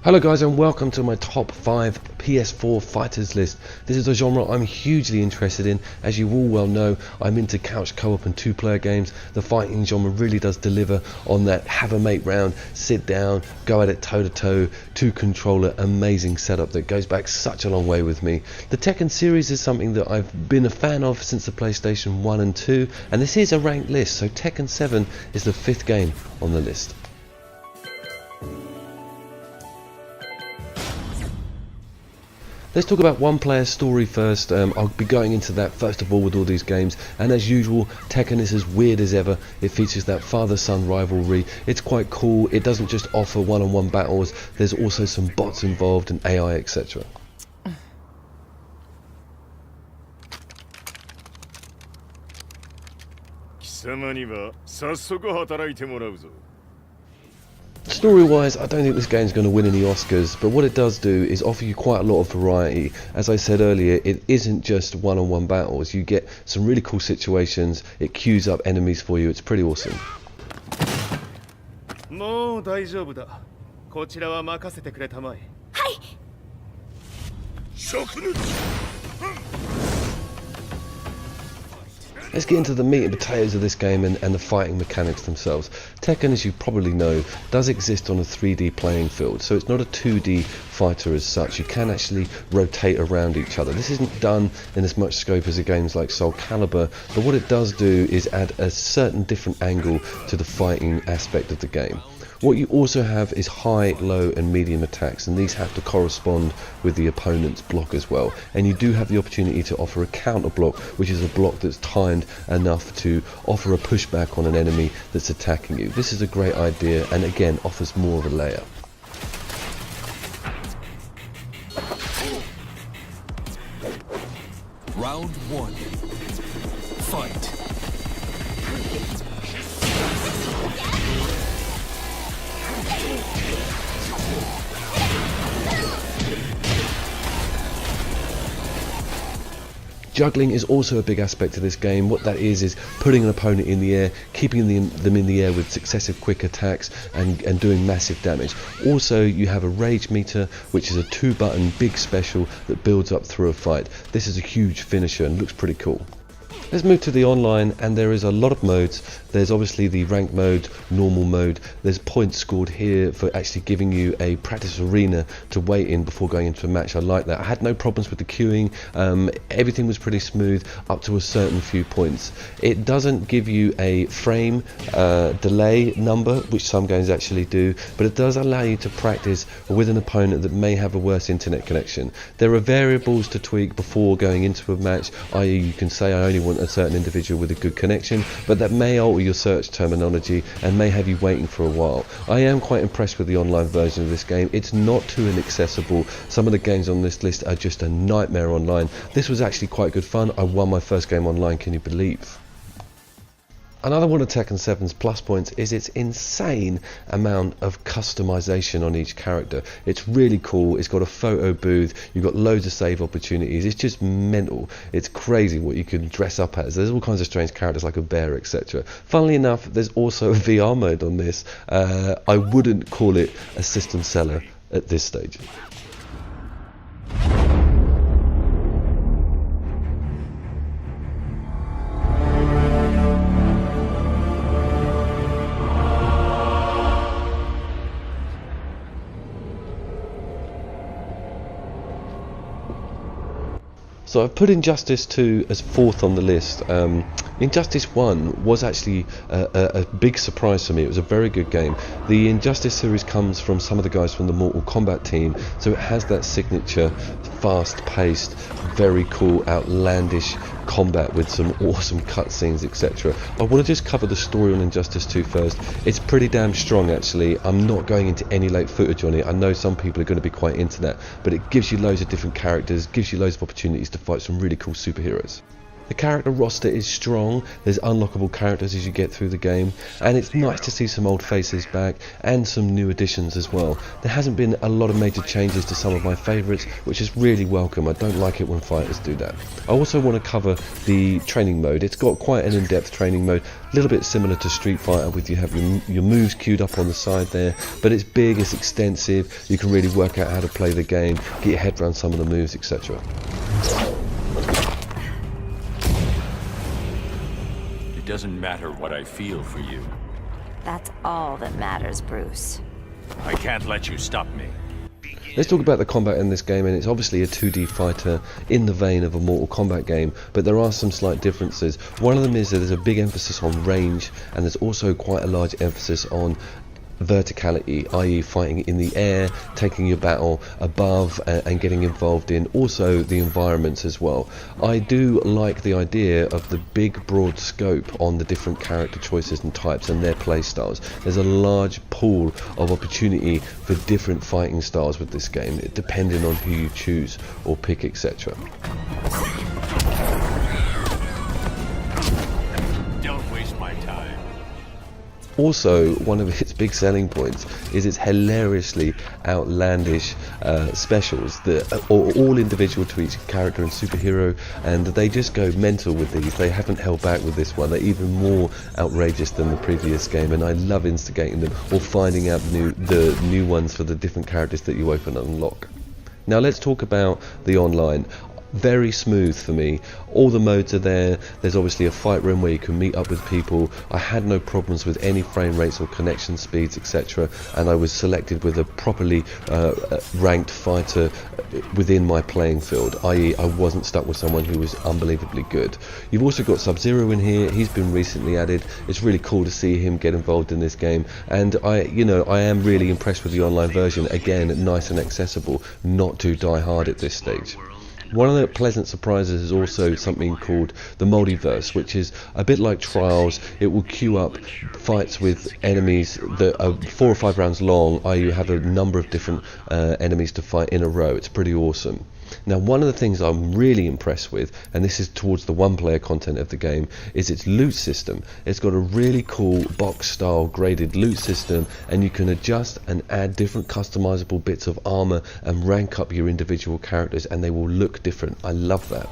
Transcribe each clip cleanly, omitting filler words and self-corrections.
Hello guys and welcome to my top 5 PS4 fighters list. This is a genre I'm hugely interested in. As you all well know, I'm into couch co-op and two-player games. The fighting genre really does deliver on that have a mate round, sit down, go at it toe to toe, two controller, amazing setup that goes back such a long way with me. The Tekken series is something that I've been a fan of since the PlayStation 1 and 2, and this is a ranked list, so Tekken 7 is the 5th game on the list. Let's talk about one player story first. I'll be going into that first of all with all these games, and as usual Tekken is as weird as ever. It features that father-son rivalry. It's quite cool. It doesn't just offer one-on-one battles, there's also some bots involved and AI, etc. Story-wise, I don't think this game's going to win any Oscars, but what it does do is offer you quite a lot of variety. As I said earlier, it isn't just one-on-one battles. You get some really cool situations, it queues up enemies for you, it's pretty awesome. Let's get into the meat and potatoes of this game and the fighting mechanics themselves. Tekken, as you probably know, does exist on a 3D playing field, so it's not a 2D fighter as such. You can actually rotate around each other. This isn't done in as much scope as a games like Soul Calibur, but what it does do is add a certain different angle to the fighting aspect of the game. What you also have is high, low and medium attacks, and these have to correspond with the opponent's block as well. And you do have the opportunity to offer a counter block, which is a block that's timed enough to offer a pushback on an enemy that's attacking you. This is a great idea and again offers more of a layer. Round 1. Fight. Juggling is also a big aspect of this game. What that is putting an opponent in the air, keeping them in the air with successive quick attacks and doing massive damage. Also, you have a rage meter, which is a 2-button big special that builds up through a fight. This is a huge finisher and looks pretty cool. Let's move to the online, and there is a lot of modes. There's obviously the ranked mode, normal mode. There's points scored here for actually giving you a practice arena to wait in before going into a match. I like that. I had no problems with the queuing. Everything was pretty smooth up to a certain few points. It doesn't give you a frame delay number, which some games actually do, but it does allow you to practice with an opponent that may have a worse internet connection. There are variables to tweak before going into a match, i.e. you can say I only want a certain individual with a good connection, but that may alter your search terminology and may have you waiting for a while. I am quite impressed with the online version of this game. It's not too inaccessible. Some of the games on this list are just a nightmare online. This was actually quite good fun. I won my first game online, can you believe? Another one of Tekken 7's plus points is its insane amount of customization on each character. It's really cool. It's got a photo booth, you've got loads of save opportunities. It's just mental. It's crazy what you can dress up as. There's all kinds of strange characters like a bear, etc. Funnily enough, there's also a VR mode on this. I wouldn't call it a system seller at this stage. So I've put Injustice 2 as 4th on the list. Injustice 1 was actually a big surprise for me. It was a very good game. The Injustice series comes from some of the guys from the Mortal Kombat team, so it has that signature, fast-paced, very cool, outlandish combat with some awesome cutscenes, etc. I want to just cover the story on Injustice 2 first. It's pretty damn strong actually. I'm not going into any late footage on it. I know some people are going to be quite into that, but it gives you loads of different characters, gives you loads of opportunities to fight some really cool superheroes. The character roster is strong, there's unlockable characters as you get through the game, and it's nice to see some old faces back and some new additions as well. There hasn't been a lot of major changes to some of my favourites, which is really welcome. I don't like it when fighters do that. I also want to cover the training mode. It's got quite an in-depth training mode, a little bit similar to Street Fighter, with you have your moves queued up on the side there, but it's big, it's extensive, you can really work out how to play the game, get your head around some of the moves, etc. It doesn't matter what I feel for you. That's all that matters, Bruce. I can't let you stop me. Let's talk about the combat in this game, and it's obviously a 2D fighter in the vein of a Mortal Kombat game, but there are some slight differences. One of them is that there's a big emphasis on range, and there's also quite a large emphasis on verticality, i.e. fighting in the air, taking your battle above, and getting involved in also the environments as well. I do like the idea of the big broad scope on the different character choices and types and their play styles. There's a large pool of opportunity for different fighting styles with this game, depending on who you choose or pick, etc. Don't waste my time. Also, one of its big selling points is its hilariously outlandish specials that are all individual to each character and superhero, and they just go mental with these. They haven't held back with this one. They're even more outrageous than the previous game, and I love instigating them or finding out the new ones for the different characters that you open and unlock. Now let's talk about the online. Very smooth for me. All the modes are there. There's obviously a fight room where you can meet up with people. I had no problems with any frame rates or connection speeds, etc., and I was selected with a properly ranked fighter within my playing field, i.e. I wasn't stuck with someone who was unbelievably good. You've also got Sub-Zero in here. He's been recently added. It's really cool to see him get involved in this game, and I am really impressed with the online version. Again, nice and accessible, not too die hard at this stage. One of the pleasant surprises is also something called the multiverse, which is a bit like Trials. It will queue up fights with enemies that are 4 or 5 rounds long, i.e. you have a number of different enemies to fight in a row. It's pretty awesome. Now, one of the things I'm really impressed with, and this is towards the one-player content of the game, is its loot system. It's got a really cool box-style graded loot system, and you can adjust and add different customizable bits of armor and rank up your individual characters, and they will look different. I love that.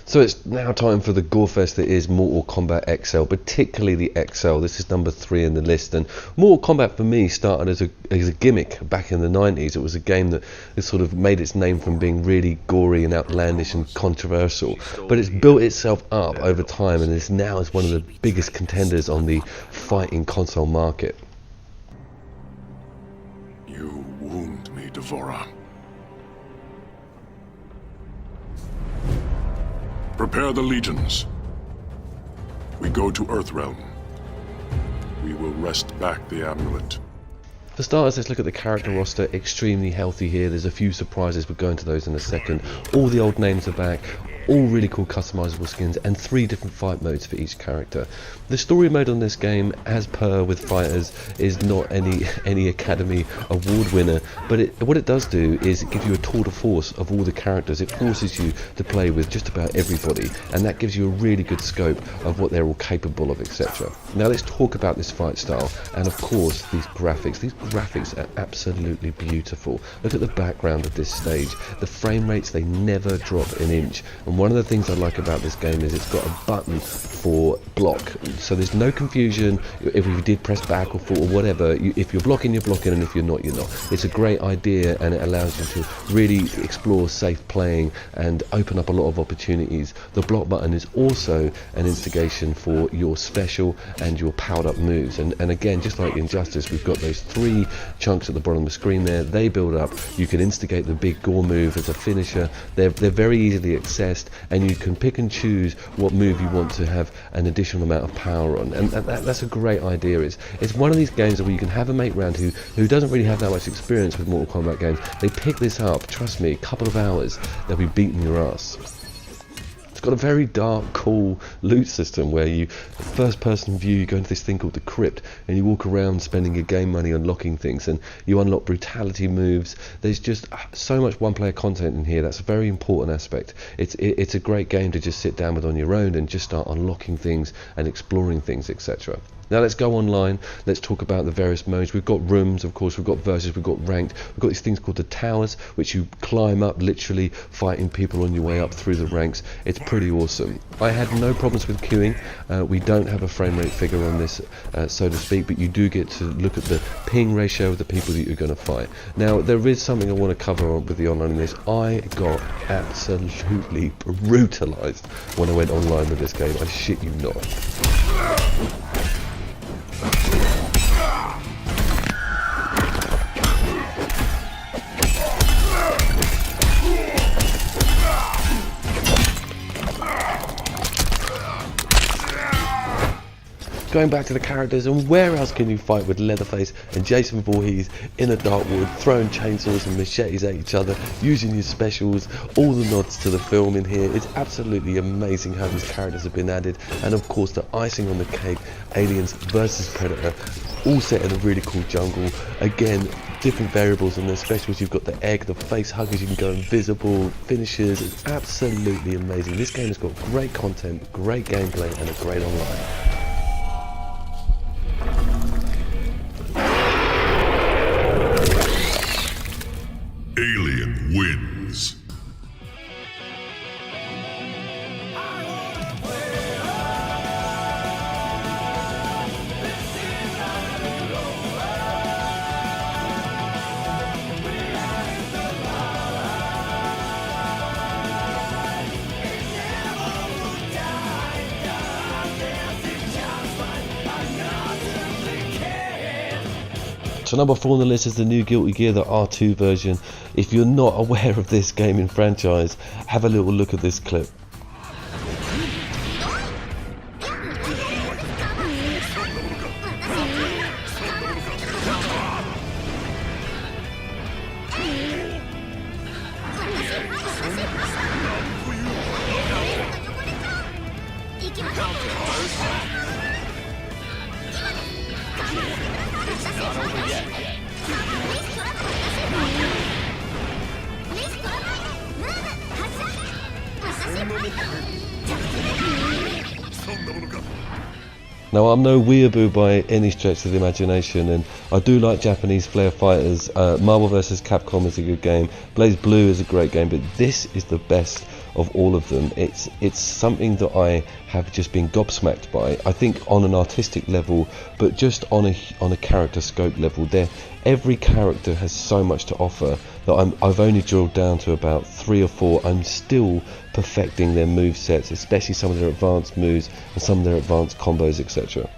So it's now time for the gorefest that is Mortal Kombat XL, particularly the XL. This is number 3 in the list, and Mortal Kombat for me started as a gimmick back in the 90s. It was a game that sort of made its name from being really gory and outlandish and controversial, but it's built itself up over time and is now as one of the biggest contenders on the fighting console market. You wound me, Devora. Prepare the legions. We go to Earthrealm. We will wrest back the amulet. For starters, let's look at the character roster. Extremely healthy here. There's a few surprises. We'll go into those in a second. All the old names are back. All really cool customizable skins and 3 different fight modes for each character. The story mode on this game, as per with fighters, is not any Academy Award winner, but what it does do is it gives you a tour de force of all the characters. It forces you to play with just about everybody, and that gives you a really good scope of what they're all capable of, etc. Now let's talk about this fight style, and of course these graphics. These graphics are absolutely beautiful. Look at the background of this stage. The frame rates, they never drop an inch. And one of the things I like about this game is it's got a button for block, so there's no confusion if you did press back or forward or whatever. If you're blocking, you're blocking, and if you're not, you're not. It's a great idea, and it allows you to really explore safe playing and open up a lot of opportunities. The block button is also an instigation for your special and your powered up moves, and again, just like Injustice, we've got those 3 chunks at the bottom of the screen there. They build up. You can instigate the big gore move as a finisher. They're very easily accessed, and you can pick and choose what move you want to have an additional amount of power on, and that's a great idea. It's one of these games where you can have a mate round who doesn't really have that much experience with Mortal Kombat games. They pick this up, trust me, a couple of hours, they'll be beating your ass. got a very dark, cool loot system where you, first person view, you go into this thing called the crypt and you walk around spending your game money unlocking things, and you unlock brutality moves. There's just so much one player content in here. That's a very important aspect. It's a great game to just sit down with on your own and just start unlocking things and exploring things, etc. Now let's go online, let's talk about the various modes. We've got rooms, of course, we've got versus, we've got ranked, we've got these things called the towers, which you climb up, literally fighting people on your way up through the ranks. It's pretty awesome. I had no problems with queuing. We don't have a frame rate figure on this, so to speak, but you do get to look at the ping ratio of the people that you're going to fight. Now, there is something I want to cover on with the online in this. I got absolutely brutalized when I went online with this game. I shit you not. Going back to the characters, and where else can you fight with Leatherface and Jason Voorhees in a dark wood, throwing chainsaws and machetes at each other, using your specials, all the nods to the film in here. It's absolutely amazing how these characters have been added, and of course the icing on the cake, Aliens versus Predator, all set in a really cool jungle. Again, different variables on their specials. You've got the egg, the face huggers, you can go invisible, finishers. It's absolutely amazing. This game has got great content, great gameplay, and a great online. Alien wins. So number 4 on the list is the new Guilty Gear, the R2 version. If you're not aware of this gaming franchise, have a little look at this clip. Now, I'm no weeaboo by any stretch of the imagination, and I do like Japanese flair fighters. Marvel vs. Capcom is a good game, Blaze Blue is a great game, but this is the best of all of them. It's something that I have just been gobsmacked by. I think on an artistic level, but just on a character scope level, every character has so much to offer that I've only drilled down to about 3 or 4. I'm still perfecting their move sets, especially some of their advanced moves and some of their advanced combos, etc.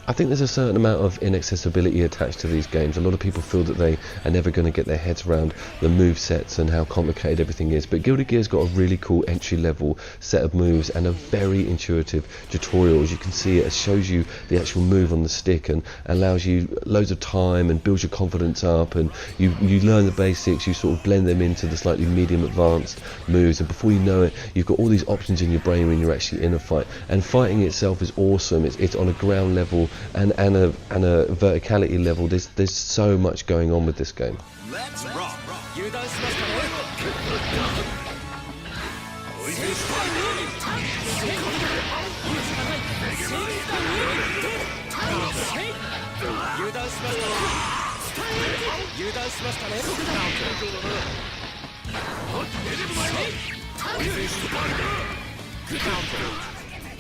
I think there's a certain amount of inaccessibility attached to these games. A lot of people feel that they are never going to get their heads around the move sets and how complicated everything is, but Guilty Gear's got a really cool entry level set of moves and a very intuitive tutorial. As you can see, it shows you the actual move on the stick and allows you loads of time and builds your confidence up, and you learn the basics, you sort of blend them into the slightly medium advanced moves, and before you know it, you've got all these options in your brain when you're actually in a fight. And fighting itself is awesome. It's on a ground level and a verticality level. There's so much going on with this game. Let's rock.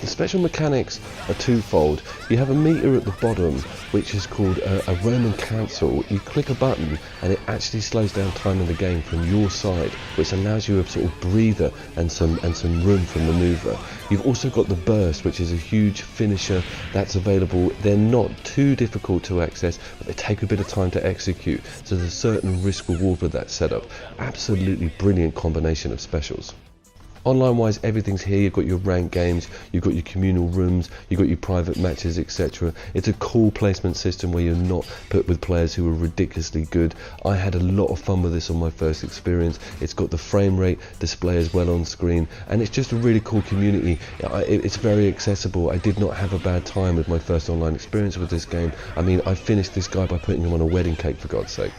The special mechanics are twofold. You have a meter at the bottom which is called a Roman Council. You click a button and it actually slows down time in the game from your side, which allows you a sort of breather and some room for manoeuvre. You've also got the burst, which is a huge finisher that's available. They're not too difficult to access, but they take a bit of time to execute, so there's a certain risk reward with that setup. Absolutely brilliant combination of specials. Online wise, everything's here. You've got your ranked games, you've got your communal rooms, you've got your private matches, etc. It's a cool placement system where you're not put with players who are ridiculously good. I had a lot of fun with this on my first experience. It's got the frame rate display as well on screen, and it's just a really cool community. It's very accessible. I did not have a bad time with my first online experience with this game. I mean, I finished this guy by putting him on a wedding cake, for God's sake.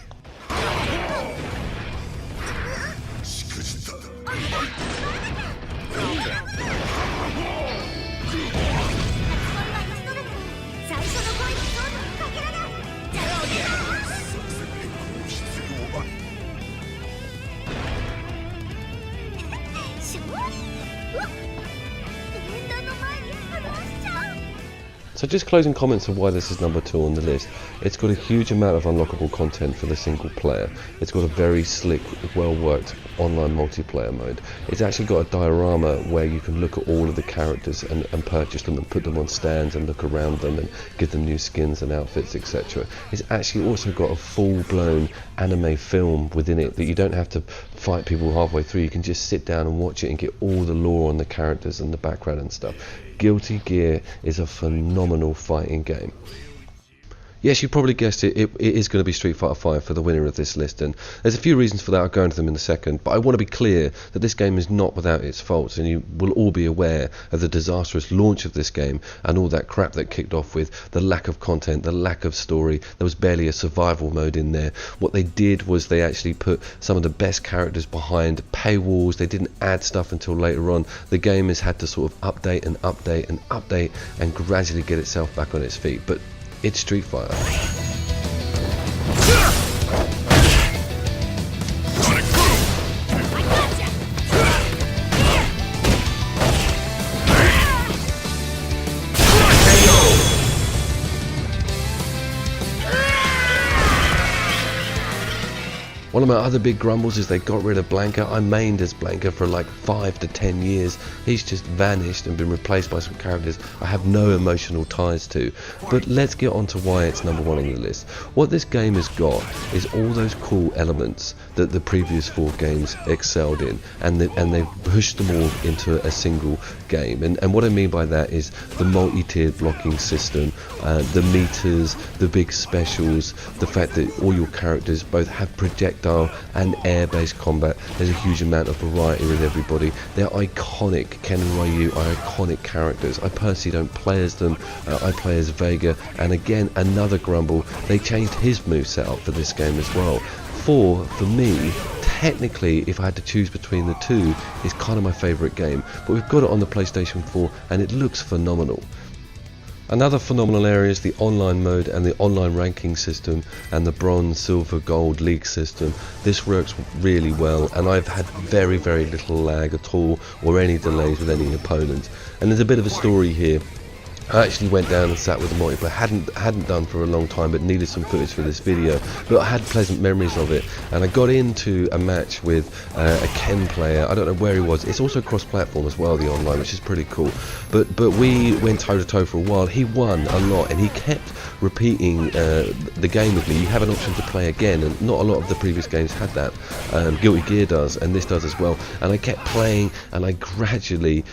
So just closing comments of why this is number 2 on the list. It's got a huge amount of unlockable content for the single player. It's got a very slick, well worked online multiplayer mode. It's actually got a diorama where you can look at all of the characters and purchase them and put them on stands and look around them and give them new skins and outfits, etc. It's actually also got a full-blown anime film within it that you don't have to fight people halfway through. You can just sit down and watch it and get all the lore on the characters and the background and stuff. Guilty Gear is a phenomenal fighting game. Yes, you probably guessed it, it is going to be Street Fighter V for the winner of this list, and there's a few reasons for that. I'll go into them in a second, but I want to be clear that this game is not without its faults, and you will all be aware of the disastrous launch of this game and all that crap that kicked off with the lack of content, the lack of story. There was barely a survival mode in there. What they did was they actually put some of the best characters behind paywalls. They didn't add stuff until later on. The game has had to sort of update and update and update and gradually get itself back on its feet, but it's Street Fighter. One of my other big grumbles is they got rid of Blanca. I mained as Blanca for like 5 to 10 years. He's just vanished and been replaced by some characters I have no emotional ties to. But let's get on to why it's number 1 on the list. What this game has got is all those cool elements that the previous 4 games excelled in, and they've pushed them all into a single game. And what I mean by that is the multi-tiered blocking system, the meters, the big specials, the fact that all your characters both have projectiles and air-based combat. There's a huge amount of variety with everybody. They're iconic. Ken and Ryu are iconic characters. I personally don't play as them. I play as Vega, and again, another grumble, they changed his moveset up for this game as well. 4, for me, technically, if I had to choose between the two, is kind of my favourite game, but we've got it on the PlayStation 4 and it looks phenomenal. Another phenomenal area is the online mode and the online ranking system and the bronze, silver, gold league system. This works really well, and I've had very, very little lag at all or any delays with any opponents. And there's a bit of a story here. I actually went down and sat with the multiplayer, hadn't done for a long time, but needed some footage for this video, but I had pleasant memories of it. And I got into a match with a Ken player. I don't know where he was. It's also cross-platform as well, the online, which is pretty cool. But we went toe-to-toe for a while. He won a lot, and he kept repeating the game with me. You have an option to play again, and not a lot of the previous games had that. Guilty Gear does, and this does as well. And I kept playing, and I gradually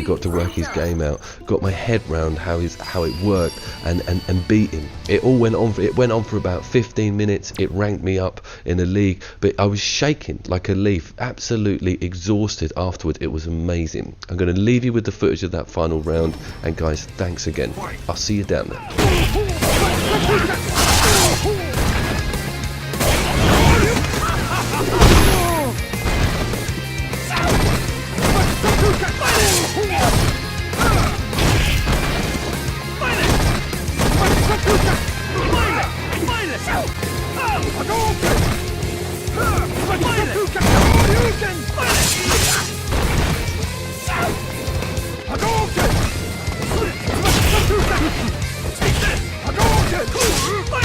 got to work his game out, got my head round how it worked, and beat him. It went on for about 15 minutes. It ranked me up in a league, but I was shaking like a leaf, absolutely exhausted afterward. It was amazing. I'm going to leave you with the footage of that final round, and guys, thanks again. I'll see you down there. Fight!